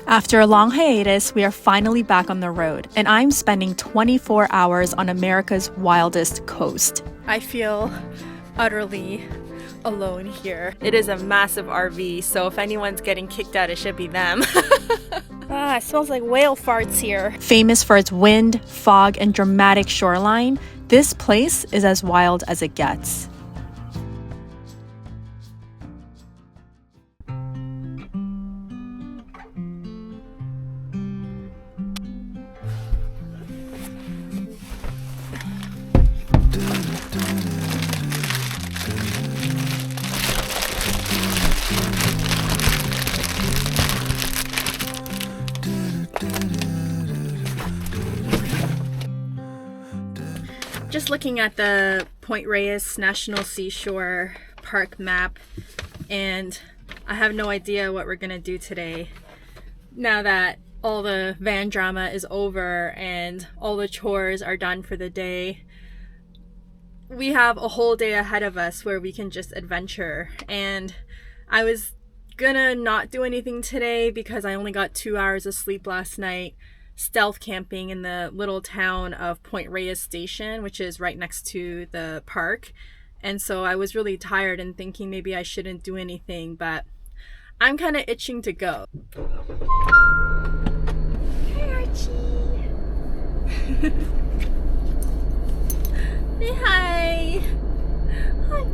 After a long hiatus, we are finally back on the road, and I'm spending 24 hours on America's wildest coast. I feel utterly alone here. It is a massive RV, so if anyone's getting kicked out, it should be them. It smells like whale farts here. Famous for its wind, fog, and dramatic shoreline, this place is as wild as it gets. Just looking at the Point Reyes National Seashore park map, and I have no idea what we're gonna do today. Now that all the van drama is over and all the chores are done for the day, we have a whole day ahead of us where we can just adventure. And I was gonna not do anything today because I only got 2 hours of sleep last night, stealth camping in the little town of Point Reyes Station, which is right next to the park. And so I was really tired and thinking maybe I shouldn't do anything, but I'm kind of itching to go. Hi, Archie. Say hi. Hi.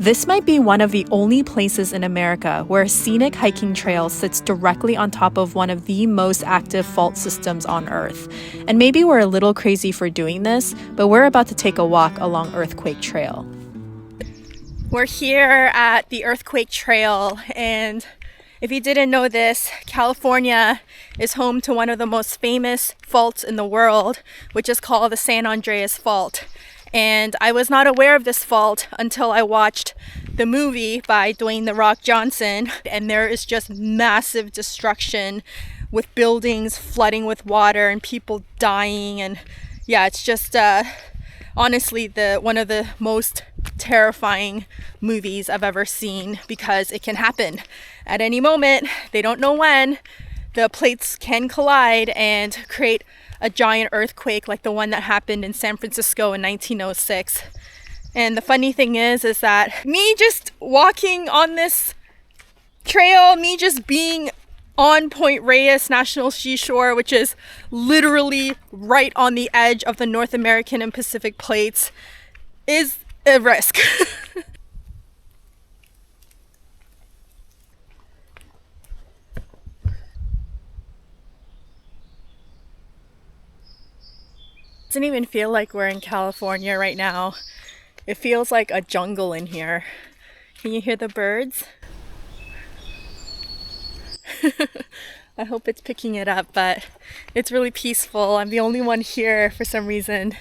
This might be one of the only places in America where a scenic hiking trail sits directly on top of one of the most active fault systems on Earth. And maybe we're a little crazy for doing this, but we're about to take a walk along Earthquake Trail. We're here at the Earthquake Trail, and if you didn't know this, California is home to one of the most famous faults in the world, which is called the San Andreas Fault. And I was not aware of this fault until I watched the movie by Dwayne "The Rock" Johnson, and there is just massive destruction with buildings flooding with water and people dying. And yeah, it's just honestly one of the most terrifying movies I've ever seen, because it can happen at any moment. They don't know when. The plates can collide and create a giant earthquake like the one that happened in San Francisco in 1906. And the funny thing is that me just walking on this trail, me just being on Point Reyes National Seashore, which is literally right on the edge of the North American and Pacific plates, is a risk. Doesn't even feel like we're in California right now. It feels like a jungle in here. Can you hear the birds? I hope it's picking it up, but it's really peaceful. I'm the only one here for some reason,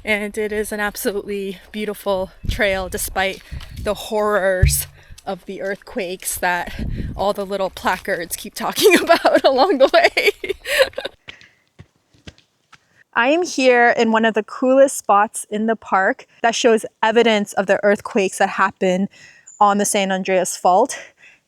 and it is an absolutely beautiful trail despite the horrors of the earthquakes that all the little placards keep talking about along the way. I am here in one of the coolest spots in the park that shows evidence of the earthquakes that happen on the San Andreas Fault.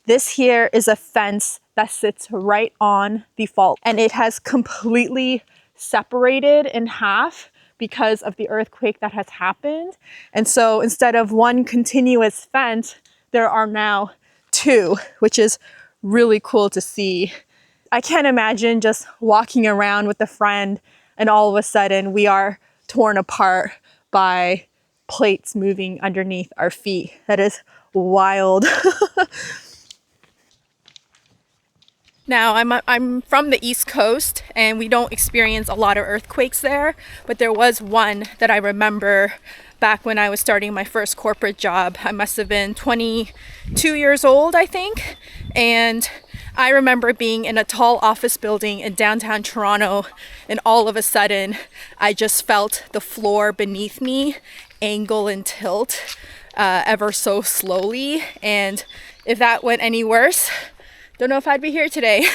This here is a fence that sits right on the fault, and it has completely separated in half because of the earthquake that has happened. And so instead of one continuous fence, there are now two, which is really cool to see. I can't imagine just walking around with a friend and all of a sudden we are torn apart by plates moving underneath our feet. That is wild. Now, I'm from the East Coast, and we don't experience a lot of earthquakes there, but there was one that I remember back when I was starting my first corporate job. I must have been 22 years old, I think, and I remember being in a tall office building in downtown Toronto, and all of a sudden, I just felt the floor beneath me angle and tilt ever so slowly, and if that went any worse, don't know if I'd be here today.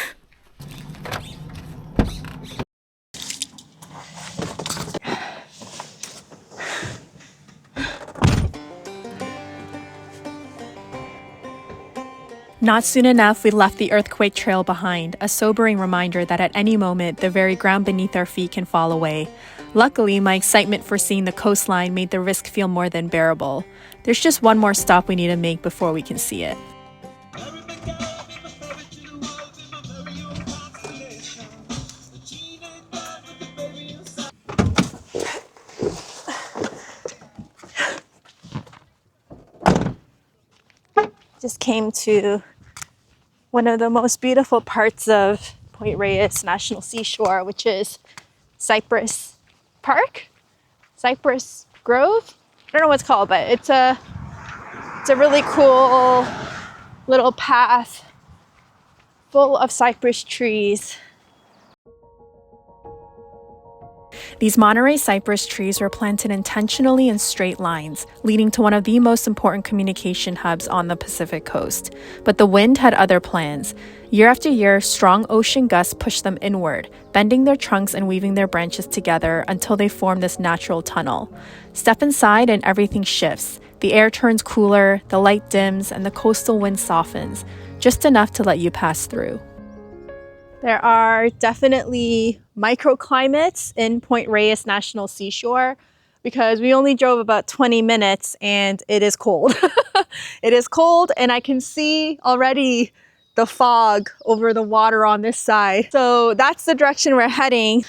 Not soon enough, we left the earthquake trail behind, a sobering reminder that at any moment, the very ground beneath our feet can fall away. Luckily, my excitement for seeing the coastline made the risk feel more than bearable. There's just one more stop we need to make before we can see it. Just came to one of the most beautiful parts of Point Reyes National Seashore, which is Cypress Park? Cypress Grove? I don't know what it's called, but it's a really cool little path full of cypress trees. These Monterey cypress trees were planted intentionally in straight lines, leading to one of the most important communication hubs on the Pacific coast. But the wind had other plans. Year after year, strong ocean gusts pushed them inward, bending their trunks and weaving their branches together until they formed this natural tunnel. Step inside and everything shifts. The air turns cooler, the light dims, and the coastal wind softens, just enough to let you pass through. There are definitely microclimates in Point Reyes National Seashore because we only drove about 20 minutes and it is cold. It is cold and I can see already the fog over the water on this side. So that's the direction we're heading.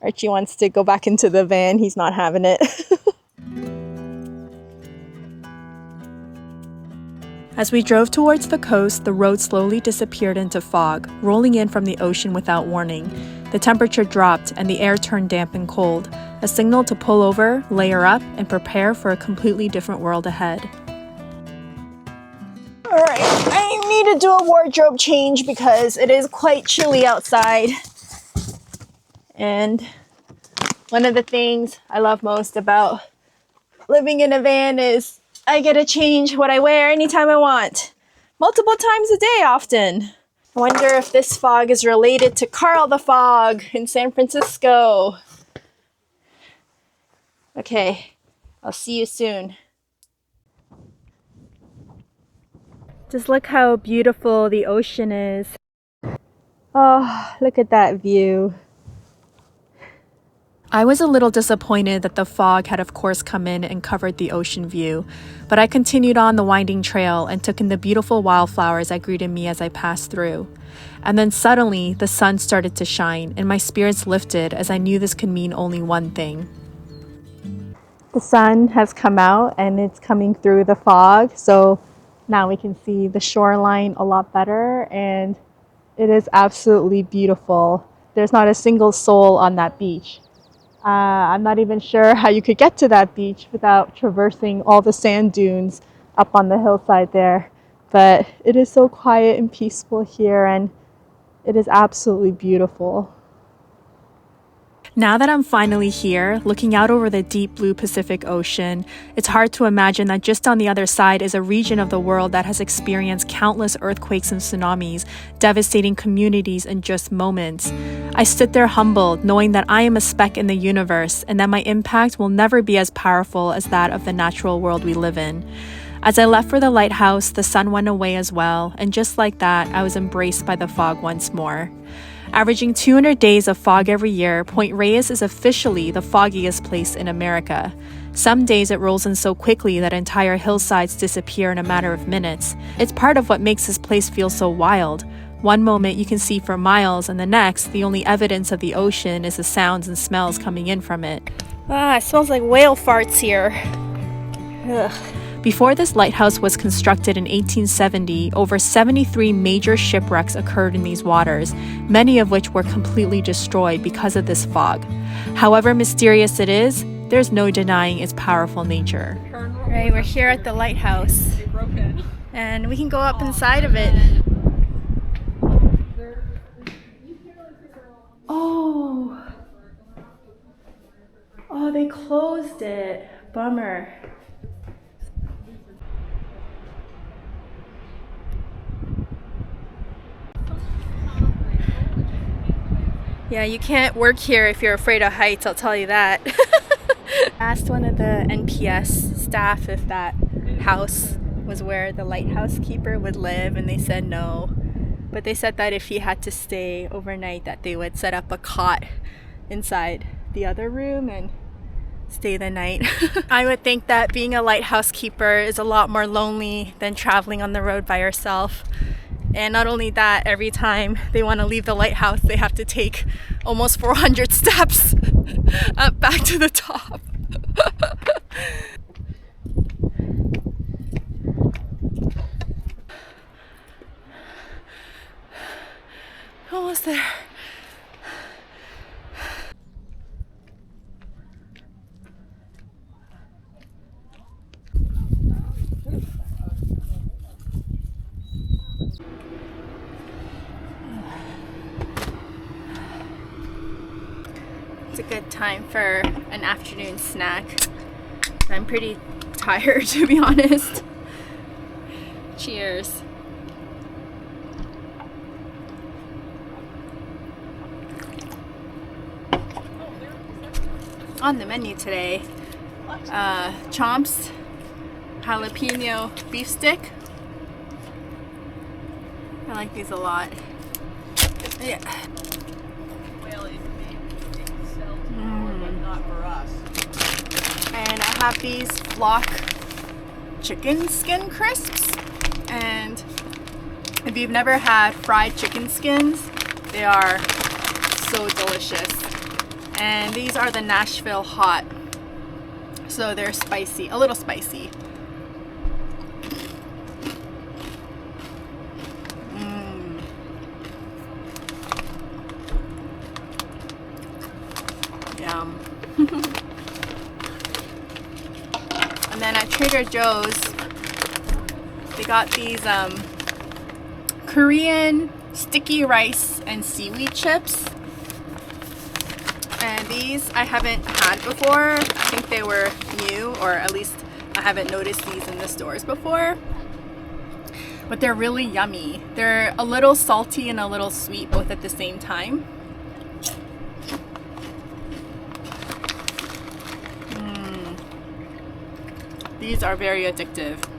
Archie wants to go back into the van. He's not having it. As we drove towards the coast, the road slowly disappeared into fog, rolling in from the ocean without warning. The temperature dropped and the air turned damp and cold, a signal to pull over, layer up, and prepare for a completely different world ahead. Alright, I need to do a wardrobe change because it is quite chilly outside. And one of the things I love most about living in a van is I get to change what I wear anytime I want. Multiple times a day often. I wonder if this fog is related to Carl the Fog in San Francisco. Okay, I'll see you soon. Just look how beautiful the ocean is. Oh, look at that view. I was a little disappointed that the fog had of course come in and covered the ocean view, but I continued on the winding trail and took in the beautiful wildflowers that greeted me as I passed through. And then suddenly, the sun started to shine and my spirits lifted as I knew this could mean only one thing. The sun has come out and it's coming through the fog, so now we can see the shoreline a lot better and it is absolutely beautiful. There's not a single soul on that beach. I'm not even sure how you could get to that beach without traversing all the sand dunes up on the hillside there. But it is so quiet and peaceful here and it is absolutely beautiful. Now that I'm finally here, looking out over the deep blue Pacific Ocean, it's hard to imagine that just on the other side is a region of the world that has experienced countless earthquakes and tsunamis, devastating communities in just moments. I stood there humbled, knowing that I am a speck in the universe and that my impact will never be as powerful as that of the natural world we live in. As I left for the lighthouse, the sun went away as well, and just like that, I was embraced by the fog once more. Averaging 200 days of fog every year, Point Reyes is officially the foggiest place in America. Some days it rolls in so quickly that entire hillsides disappear in a matter of minutes. It's part of what makes this place feel so wild. One moment you can see for miles, and the next, the only evidence of the ocean is the sounds and smells coming in from it. It smells like whale farts here. Ugh. Before this lighthouse was constructed in 1870, over 73 major shipwrecks occurred in these waters, many of which were completely destroyed because of this fog. However mysterious it is, there's no denying its powerful nature. Right, we're here at the lighthouse, and we can go up inside of it. Oh, they closed it. Bummer. Yeah, you can't work here if you're afraid of heights, I'll tell you that. I asked one of the NPS staff if that house was where the lighthouse keeper would live, and they said no. But they said that if he had to stay overnight, that they would set up a cot inside the other room and stay the night. I would think that being a lighthouse keeper is a lot more lonely than traveling on the road by yourself. And not only that, every time they want to leave the lighthouse, they have to take almost 400 steps up back to the top. Almost there. It's a good time for an afternoon snack. I'm pretty tired, to be honest. Cheers. On the menu today, chomps, jalapeno beef stick. I like these a lot. Yeah. Not for us. And I have these flock chicken skin crisps. And if you've never had fried chicken skins, they are so delicious. And these are the Nashville hot. So they're spicy, a little spicy. Yum. And then at Trader Joe's, they got these Korean sticky rice and seaweed chips. And these I haven't had before. I think they were new, or at least I haven't noticed these in the stores before. But they're really yummy. They're a little salty and a little sweet both at the same time. These are very addictive. To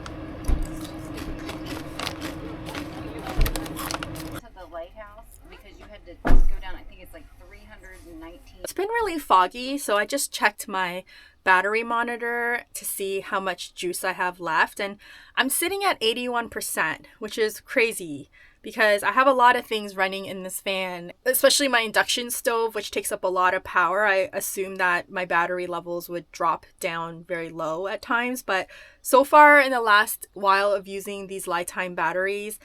the lighthouse because you had to go down, I think it's like 319. It's been really foggy, so I just checked my battery monitor to see how much juice I have left, and I'm sitting at 81%, which is crazy because I have a lot of things running in this fan, especially my induction stove, which takes up a lot of power. I assume that my battery levels would drop down very low at times, but so far in the last while of using these Lifetime batteries,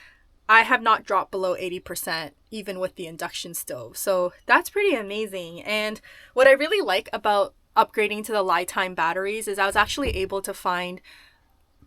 I have not dropped below 80%, even with the induction stove. So that's pretty amazing. And what I really like about upgrading to the Lifetime batteries is I was actually able to find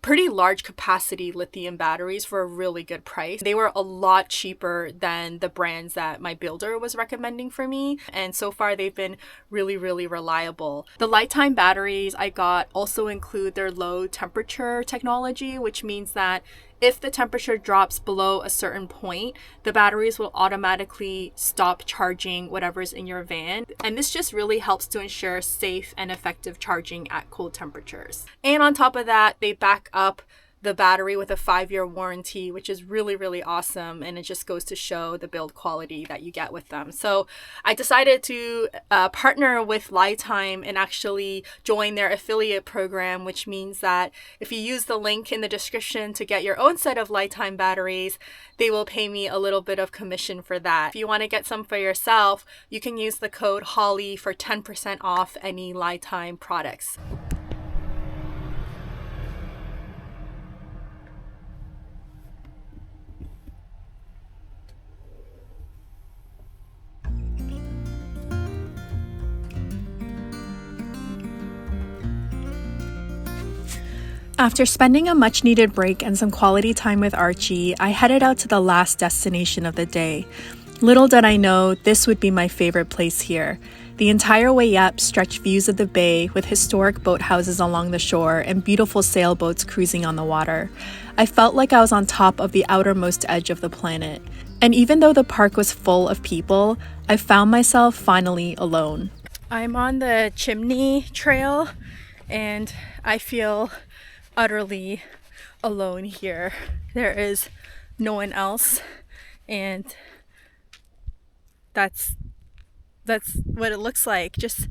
pretty large capacity lithium batteries for a really good price. They were a lot cheaper than the brands that my builder was recommending for me, and so far they've been really, really reliable. The Lifetime batteries I got also include their low temperature technology, which means that if the temperature drops below a certain point, the batteries will automatically stop charging whatever's in your van. And this just really helps to ensure safe and effective charging at cold temperatures. And on top of that, they back up the battery with a 5-year warranty, which is really, really awesome. And it just goes to show the build quality that you get with them. So I decided to partner with Lifetime and actually join their affiliate program, which means that if you use the link in the description to get your own set of Lifetime batteries, they will pay me a little bit of commission for that. If you want to get some for yourself, you can use the code HOLLY for 10% off any Lifetime products. After spending a much needed break and some quality time with Archie, I headed out to the last destination of the day. Little did I know this would be my favorite place here. The entire way up stretched views of the bay with historic boathouses along the shore and beautiful sailboats cruising on the water. I felt like I was on top of the outermost edge of the planet. And even though the park was full of people, I found myself finally alone. I'm on the Chimney trail and I feel utterly alone here. There is no one else, and that's what it looks like. Just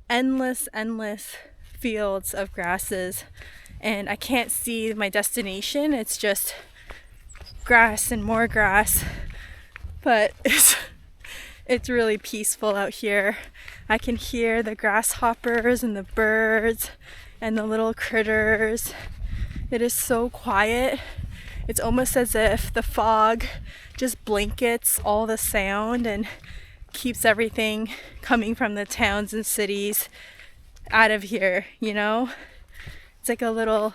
endless fields of grasses, and I can't see my destination. It's just grass and more grass, but it's really peaceful out here. I can hear the grasshoppers and the birds and the little critters. It is so quiet. It's almost as if the fog just blankets all the sound and keeps everything coming from the towns and cities out of here, you know? It's like a little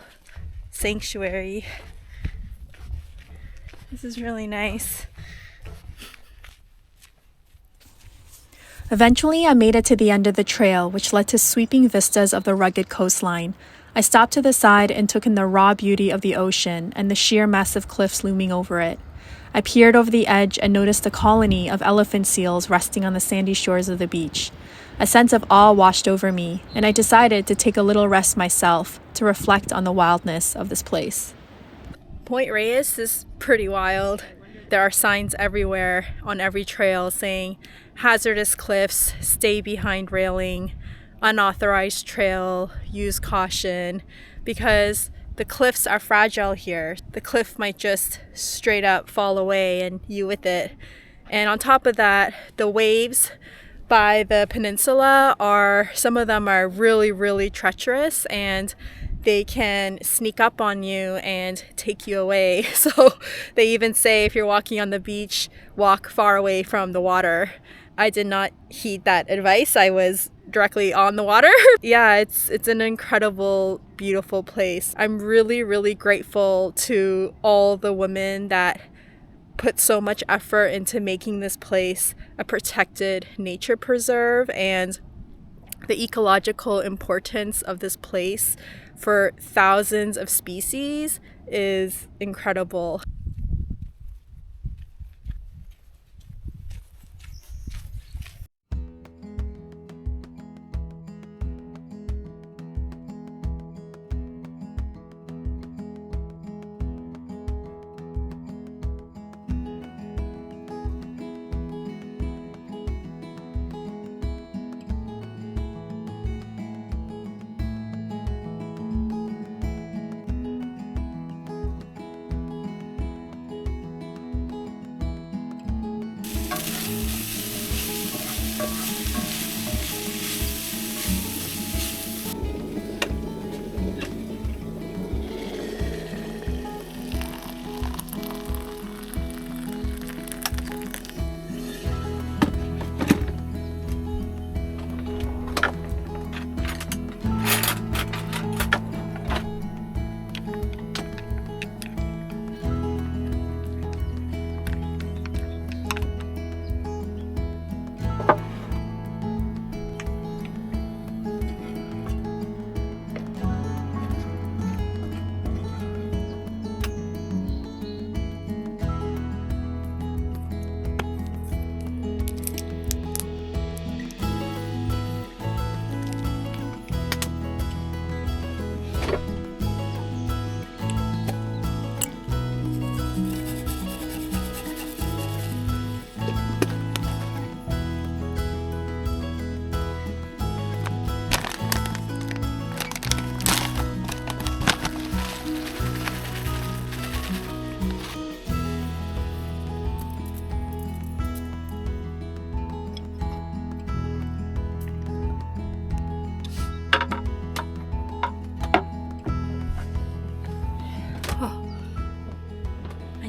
sanctuary. This is really nice. Eventually, I made it to the end of the trail, which led to sweeping vistas of the rugged coastline. I stopped to the side and took in the raw beauty of the ocean and the sheer massive cliffs looming over it. I peered over the edge and noticed a colony of elephant seals resting on the sandy shores of the beach. A sense of awe washed over me, and I decided to take a little rest myself to reflect on the wildness of this place. Point Reyes is pretty wild. There are signs everywhere on every trail saying hazardous cliffs, stay behind railing, unauthorized trail, use caution, because the cliffs are fragile here. The cliff might just straight up fall away and you with it. And on top of that, the waves by the peninsula some of them are really treacherous, and they can sneak up on you and take you away. So they even say if you're walking on the beach, walk far away from the water. I did not heed that advice. I was directly on the water. Yeah, it's an incredible, beautiful place. I'm really grateful to all the women that put so much effort into making this place a protected nature preserve, and the ecological importance of this place for thousands of species is incredible.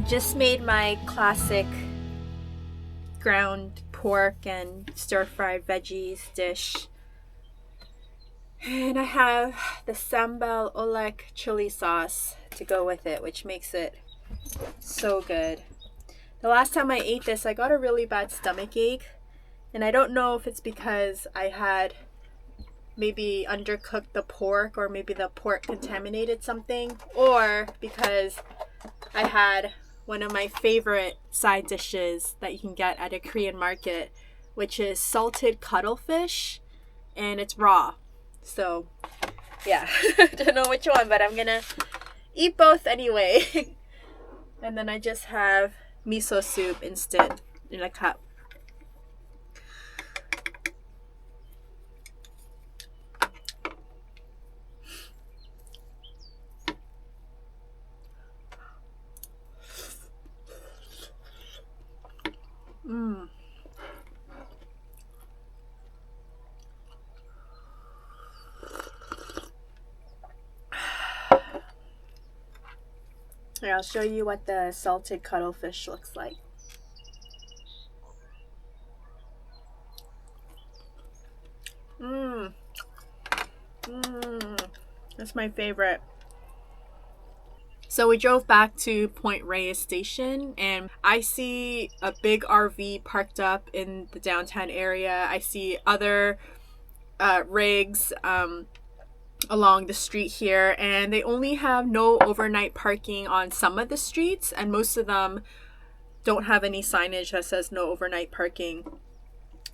Just made my classic ground pork and stir-fried veggies dish. And I have the sambal oleg chili sauce to go with it, which makes it so good. The last time I ate this, I got a really bad stomach ache. And I don't know if it's because I had maybe undercooked the pork, or maybe the pork contaminated something, or because I had one of my favorite side dishes that you can get at a Korean market, which is salted cuttlefish, and it's raw. So yeah, don't know which one, but I'm gonna eat both anyway. And then I just have miso soup instant in a cup. Mmm. Here, I'll show you what the salted cuttlefish looks like. Mmm. Mmm. That's my favorite. So we drove back to Point Reyes Station, and I see a big RV parked up in the downtown area. I see other rigs along the street here, and they only have no overnight parking on some of the streets, and most of them don't have any signage that says no overnight parking.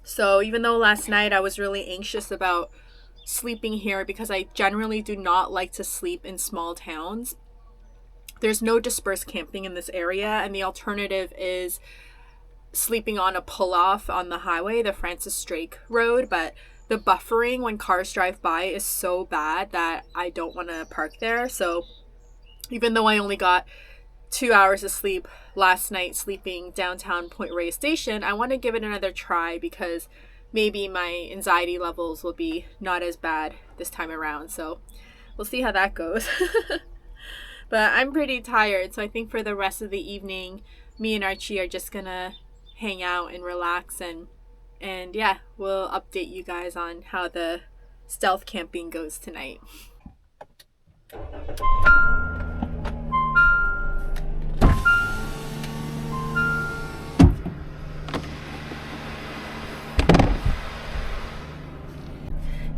So even though last night I was really anxious about sleeping here because I generally do not like to sleep in small towns, there's no dispersed camping in this area, and the alternative is sleeping on a pull-off on the highway, the Francis Drake Road, but the buffering when cars drive by is so bad that I don't want to park there. So even though I only got 2 hours of sleep last night sleeping downtown Point Reyes Station, I want to give it another try because maybe my anxiety levels will be not as bad this time around. So we'll see how that goes. But I'm pretty tired, so I think for the rest of the evening, me and Archie are just gonna hang out and relax, and yeah, we'll update you guys on how the stealth camping goes tonight.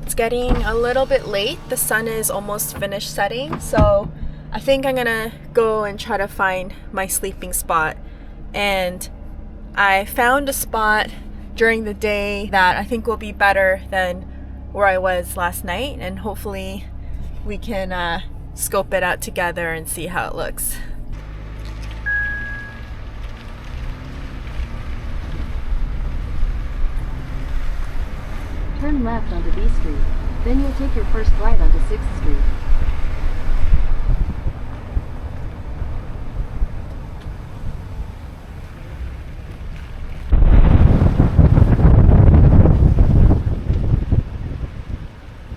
It's getting a little bit late. The sun is almost finished setting, so I think I'm gonna go and try to find my sleeping spot. And I found a spot during the day that I think will be better than where I was last night, and hopefully we can scope it out together and see how it looks. Turn left onto B Street, then you'll take your first right onto 6th Street.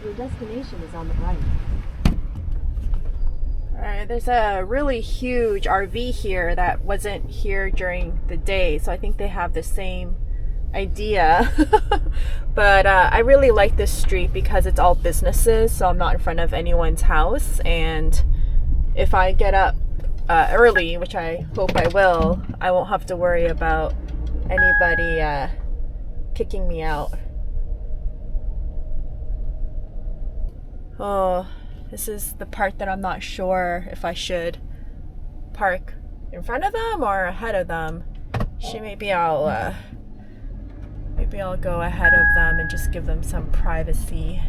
Your destination is on the right. Alright, there's a really huge RV here that wasn't here during the day, so I think they have the same idea. But I really like this street because it's all businesses, so I'm not in front of anyone's house, and if I get up early, which I hope I will, I won't have to worry about anybody kicking me out. Oh, this is the part that I'm not sure if I should park in front of them or ahead of them. Maybe I'll go ahead of them and just give them some privacy.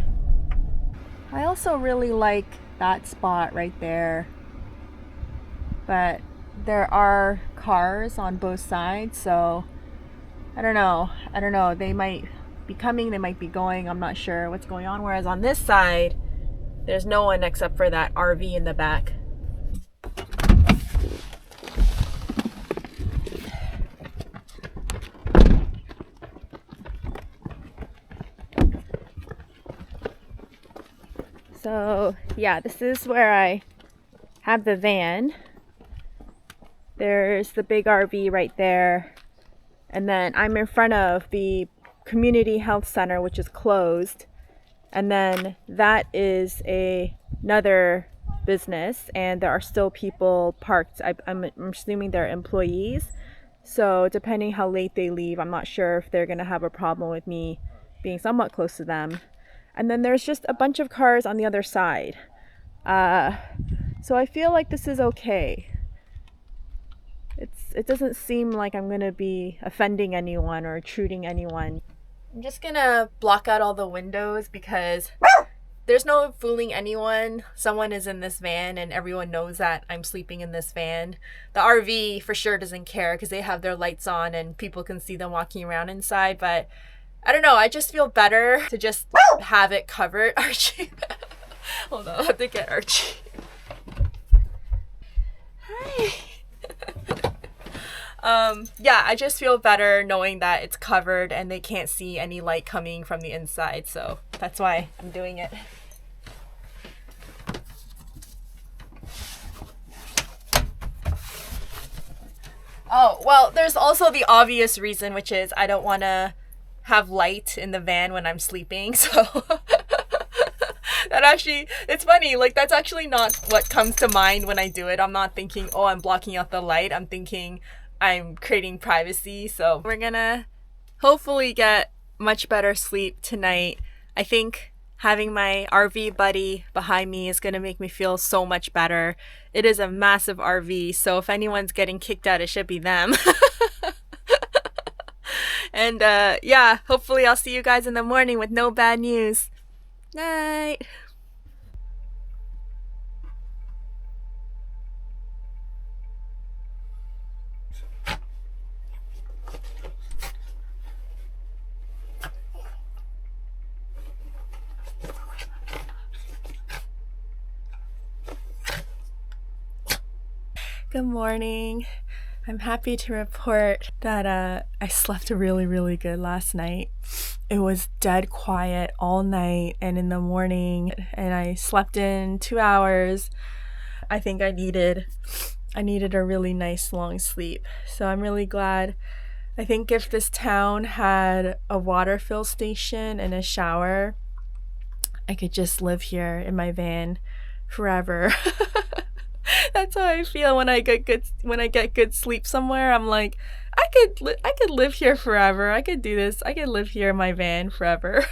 I also really like that spot right there, but there are cars on both sides, so I don't know. They might be coming, they might be going. I'm not sure what's going on. Whereas on this side, there's no one except for that RV in the back. So yeah, this is where I have the van. There's the big RV right there. And then I'm in front of the community health center, which is closed. And then that is another business, and there are still people parked. I'm assuming they're employees. So depending how late they leave, I'm not sure if they're going to have a problem with me being somewhat close to them. And then there's just a bunch of cars on the other side. So I feel like this is okay. It doesn't seem like I'm going to be offending anyone or intruding anyone. I'm just going to block out all the windows because there's no fooling anyone. Someone is in this van and everyone knows that I'm sleeping in this van. The RV for sure doesn't care because they have their lights on and people can see them walking around inside. But I don't know, I just feel better to just have it covered. Archie. Hold on, I have to get Archie. Hi. Yeah, I just feel better knowing that it's covered and they can't see any light coming from the inside, so that's why I'm doing it. Oh, well, there's also the obvious reason, which is I don't want to have light in the van when I'm sleeping, so that actually, it's funny, like that's actually not what comes to mind when I do it. I'm not thinking, oh, I'm blocking out the light. I'm thinking I'm creating privacy. So we're gonna hopefully get much better sleep tonight. I think having my RV buddy behind me is gonna make me feel so much better. It is a massive RV, so if anyone's getting kicked out, it should be them. And yeah, hopefully I'll see you guys in the morning with no bad news. Night. Good morning. I'm happy to report that I slept really good last night. It was dead quiet all night and in the morning, and I slept in 2 hours. I think I needed a really nice long sleep. So I'm really glad. I think if this town had a water fill station and a shower, I could just live here in my van forever. That's how I feel when I get good sleep somewhere. I'm like, I could live here forever. I could do this. I could live here in my van forever.